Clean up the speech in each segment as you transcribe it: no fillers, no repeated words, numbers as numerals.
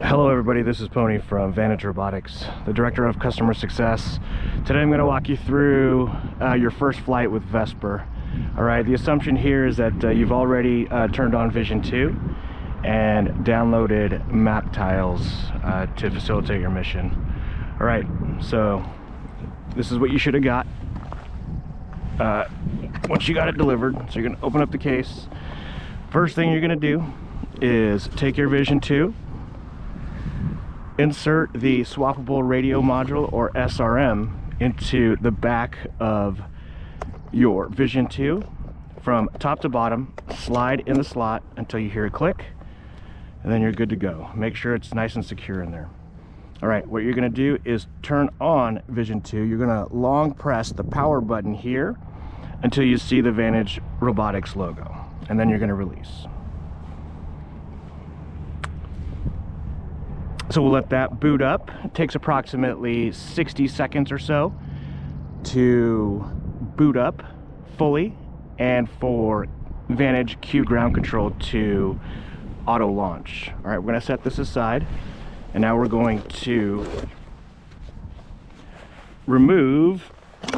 Hello everybody, this is Pony from Vantage Robotics, the Director of Customer Success. Today I'm going to walk you through your first flight with Vesper. Alright, the assumption here is that you've already turned on Vision 2 and downloaded map tiles to facilitate your mission. Alright, so this is what you should have got once you got it delivered. So you're going to open up the case. First thing you're going to do is take your Vision 2, insert the swappable radio module, or SRM, into the back of your Vision 2 from top to bottom. Slide in the slot until you hear a click, and then you're good to go. Make sure it's nice and secure in there. All right, what you're going to do is turn on Vision 2. You're going to long press the power button here until you see the Vantage Robotics logo, and then you're going to release. So we'll let that boot up. It takes approximately 60 seconds or so to boot up fully and for VantageQ ground control to auto launch. All right, we're going to set this aside, and now we're going to remove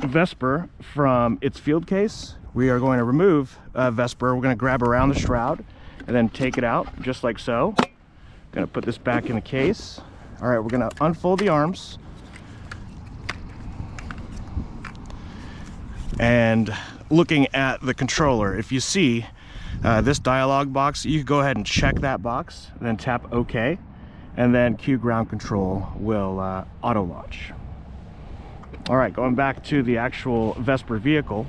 Vesper from its field case. We are going to remove Vesper. We're going to grab around the shroud and then take it out just like so. Gonna put this back in the case. All right, we're gonna unfold the arms. And looking at the controller, if you see this dialog box, you can go ahead and check that box, then tap OK, and then Q ground control will auto launch. All right, going back to the actual Vesper vehicle.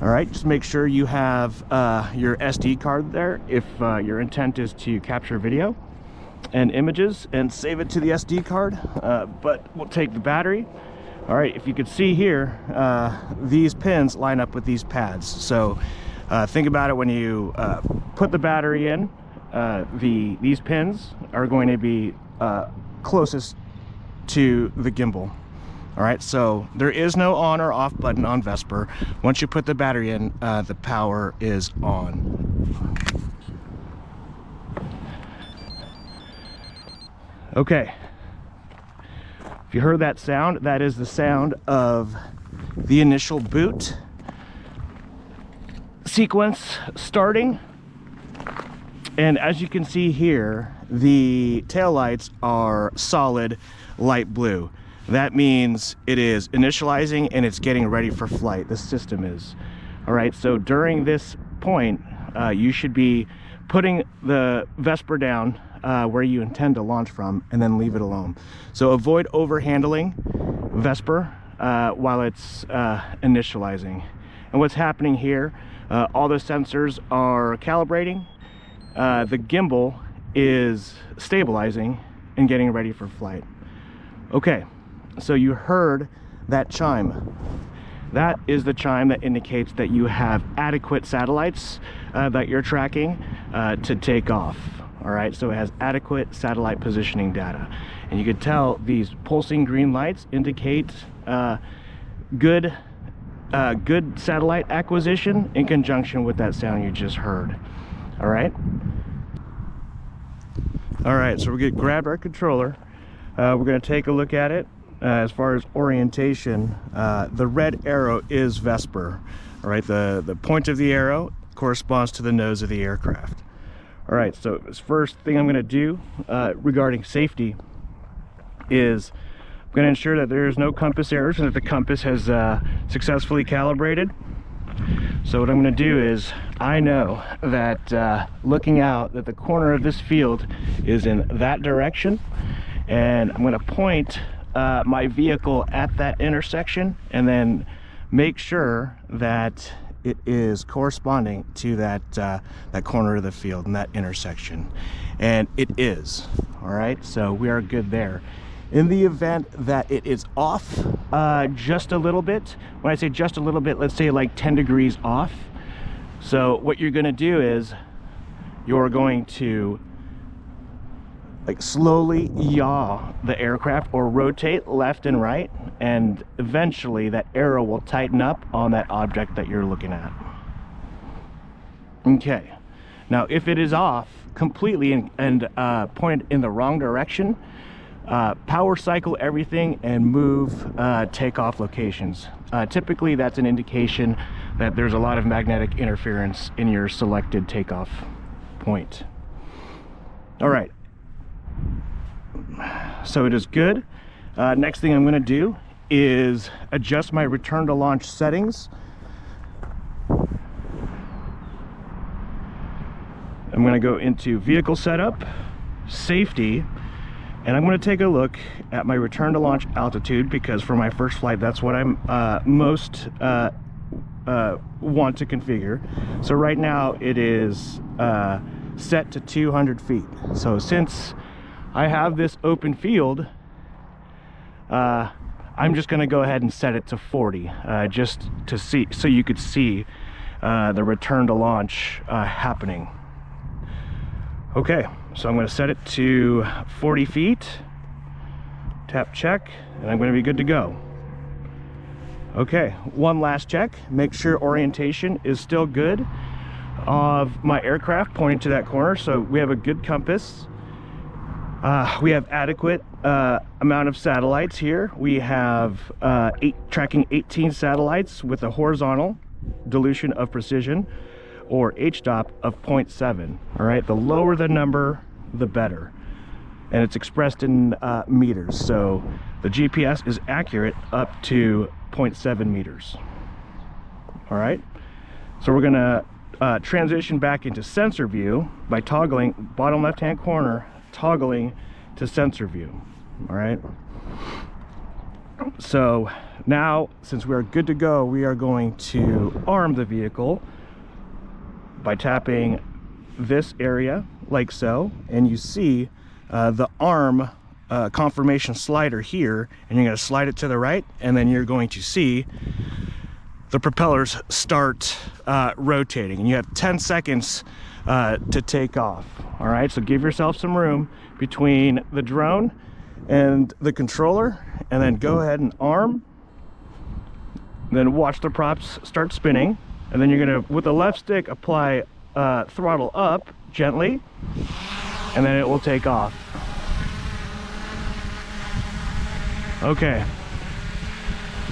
All right, just make sure you have your SD card there if your intent is to capture video and images and save it to the SD card, but we'll take the battery. All right, if you could see here, these pins line up with these pads. So think about it when you put the battery in, these pins are going to be closest to the gimbal. All right, so there is no on or off button on Vesper. Once you put the battery in, the power is on. Okay, if you heard that sound, that is the sound of the initial boot sequence starting. And as you can see here, the taillights are solid light blue. That means it is initializing and it's getting ready for flight. The system is. All right, so during this point, you should be putting the Vesper down where you intend to launch from, and then leave it alone. So avoid overhandling Vesper while it's initializing. And what's happening here, all the sensors are calibrating, the gimbal is stabilizing and getting ready for flight. Okay, so you heard that chime. That is the chime that indicates that you have adequate satellites that you're tracking to take off. All right, so it has adequate satellite positioning data. And you can tell these pulsing green lights indicate good satellite acquisition in conjunction with that sound you just heard. All right. All right, so we're going to grab our controller. We're going to take a look at it. As far as orientation, the red arrow is Vesper. All right, the point of the arrow corresponds to the nose of the aircraft. All right, so this first thing I'm going to do regarding safety is I'm going to ensure that there is no compass errors and that the compass has successfully calibrated. So what I'm going to do is, I know that looking out that the corner of this field is in that direction, and I'm going to point my vehicle at that intersection and then make sure that it is corresponding to that that corner of the field and that intersection, and it is. All right, so we are good there. In the event that it is off just a little bit, when I say just a little bit, let's say like 10 degrees off. So what you're going to do is you're going to like slowly yaw the aircraft or rotate left and right, and eventually that arrow will tighten up on that object that you're looking at. Okay, Now, if it is off completely and pointed in the wrong direction, power cycle everything and move takeoff locations. Typically, that's an indication that there's a lot of magnetic interference in your selected takeoff point. All right, so it is good. Next thing I'm going to do is adjust my return to launch settings. I'm going to go into vehicle setup, safety, and I'm going to take a look at my return to launch altitude, because for my first flight, that's what I'm most want to configure. So right now it is set to 200 feet. So since I have this open field, I'm just going to go ahead and set it to 40, just to see, so you could see the return to launch happening. Okay, so I'm going to set it to 40 feet, tap check, and I'm going to be good to go. Okay, one last check, make sure orientation is still good of my aircraft pointing to that corner. So we have a good compass. We have adequate amount of satellites here. We have tracking 18 satellites with a horizontal dilution of precision, or HDOP, of 0.7. All right, the lower the number, the better. And it's expressed in meters. So the GPS is accurate up to 0.7 meters. All right, so we're gonna transition back into sensor view by toggling bottom left-hand corner, toggling to sensor view. All right, so now, since we are good to go, we are going to arm the vehicle by tapping this area like so, and you see the arm confirmation slider here, and you're going to slide it to the right, and then you're going to see the propellers start rotating, and you have 10 seconds to take off. All right, so give yourself some room between the drone and the controller, and then go ahead and arm, then watch the props start spinning, and then you're going to, with the left stick, apply throttle up gently, and then it will take off. Okay,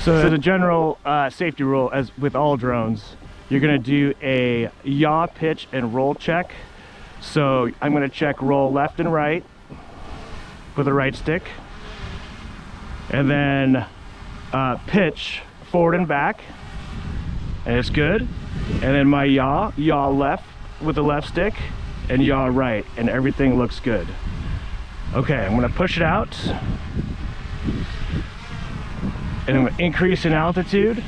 so as a general safety rule, as with all drones, you're going to do a yaw, pitch, and roll check. So I'm going to check roll left and right with the right stick, and then pitch forward and back, and it's good. And then my yaw left with the left stick, and yaw right, and everything looks good. Okay, I'm going to push it out, and I'm going to increase in altitude.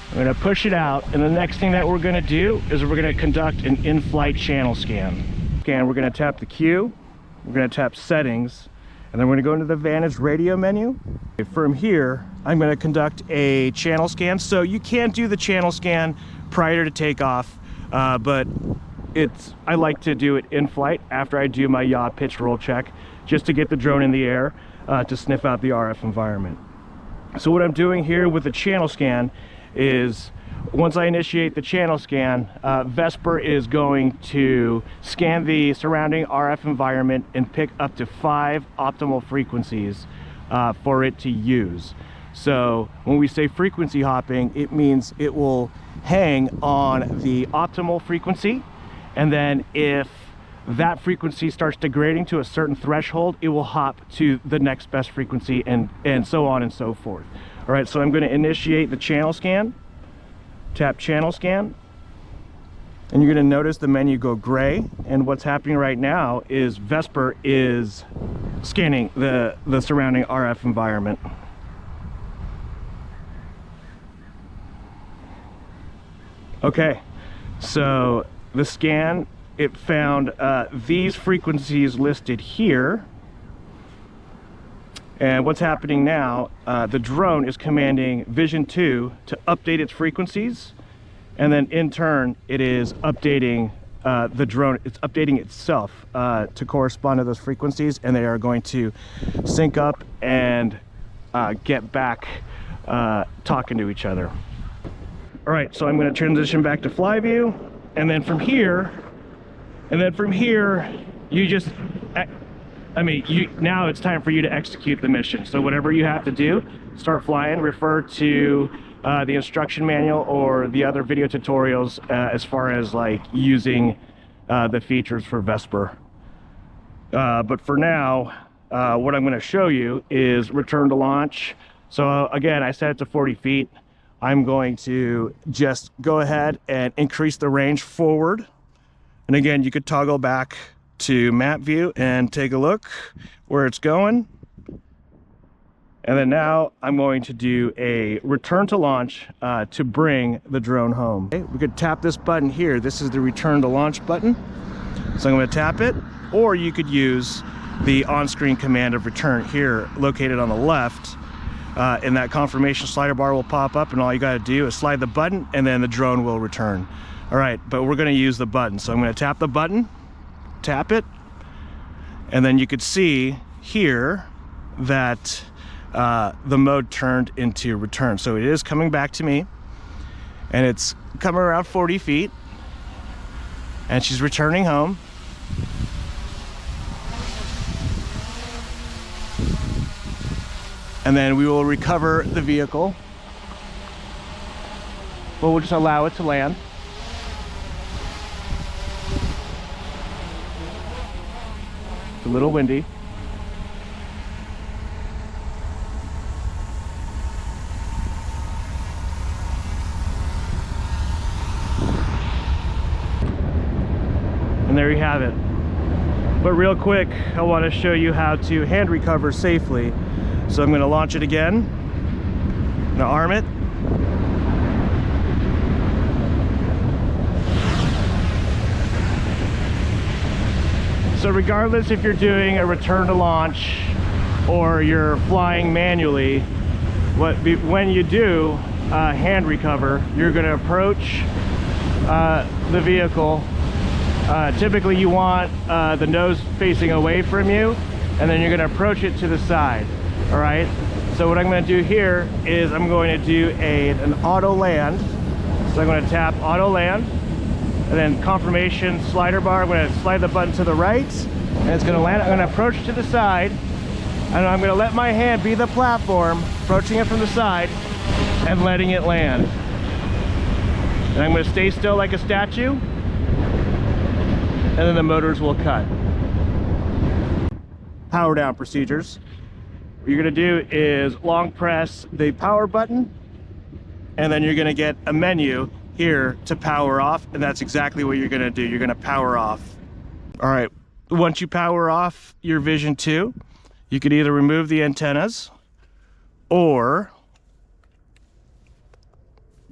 I'm going to push it out, and the next thing that we're going to do is we're going to conduct an in-flight channel scan. We're going to tap the Q, we're going to tap settings, and then we're going to go into the Vantage radio menu. From here, I'm going to conduct a channel scan. So you can't do the channel scan prior to takeoff, but I like to do it in flight after I do my yaw, pitch, roll check, just to get the drone in the air to sniff out the RF environment. So what I'm doing here with the channel scan is, once I initiate the channel scan, Vesper is going to scan the surrounding RF environment and pick up to 5 optimal frequencies for it to use. So when we say frequency hopping, it means it will hang on the optimal frequency, and then if that frequency starts degrading to a certain threshold, it will hop to the next best frequency, and so on and so forth. All right, so I'm going to initiate the channel scan, tap channel scan, and you're going to notice the menu go gray, and what's happening right now is Vesper is scanning the surrounding RF environment. Okay, so the scan, it found these frequencies listed here. And what's happening now, the drone is commanding Vision 2 to update its frequencies, and then in turn, it is updating the drone, it's updating itself to correspond to those frequencies, and they are going to sync up and get back talking to each other. All right, so I'm going to transition back to fly view. And then from here, you just, now it's time for you to execute the mission. So whatever you have to do, start flying, refer to the instruction manual or the other video tutorials as far as like using the features for Vesper. But for now, what I'm going to show you is return to launch. So again, I set it to 40 feet. I'm going to just go ahead and increase the range forward. And again, you could toggle back to map view and take a look where it's going. And then now I'm going to do a return to launch to bring the drone home. Okay, we could tap this button here. This is the return to launch button. So I'm going to tap it, or you could use the on-screen command of return here located on the left. And that confirmation slider bar will pop up, and all you got to do is slide the button and then the drone will return. All right, but we're going to use the button. So I'm going to tap the button, tap it, and then you could see here that the mode turned into return. So it is coming back to me, and it's coming around 40 feet, and she's returning home. And then we will recover the vehicle. But we'll just allow it to land. It's a little windy. And there you have it. But real quick, I want to show you how to hand recover safely. So I'm going to launch it again. I'm going to arm it. So regardless if you're doing a return to launch or you're flying manually, when you do hand recover, you're going to approach the vehicle. Typically you want the nose facing away from you, and then you're going to approach it to the side. All right, so what I'm going to do here is I'm going to do an auto land. So I'm going to tap auto land, and then confirmation slider bar. I'm going to slide the button to the right, and it's going to land. I'm going to approach to the side, and I'm going to let my hand be the platform, approaching it from the side and letting it land. And I'm going to stay still like a statue, and then the motors will cut. Power down procedures. What you're going to do is long press the power button, and then you're going to get a menu here to power off, and that's exactly what you're going to do. You're going to power off. All right, once you power off your Vision 2, you could either remove the antennas or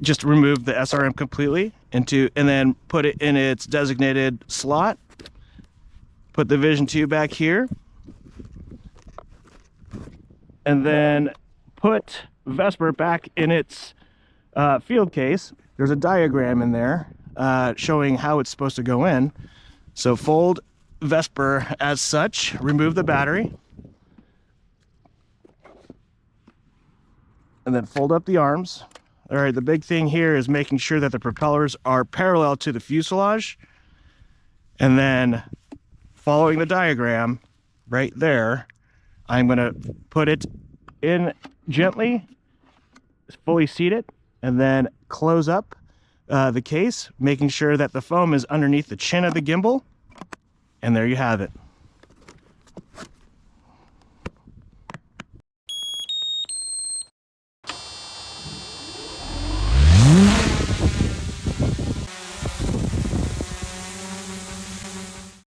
just remove the SRM completely and then put it in its designated slot. Put the Vision 2 back here, and then put Vesper back in its field case. There's a diagram in there showing how it's supposed to go in. So fold Vesper as such, remove the battery, and then fold up the arms. All right, the big thing here is making sure that the propellers are parallel to the fuselage, and then following the diagram right there, I'm going to put it in gently, fully seat it, and then close up the case, making sure that the foam is underneath the chin of the gimbal. And there you have it.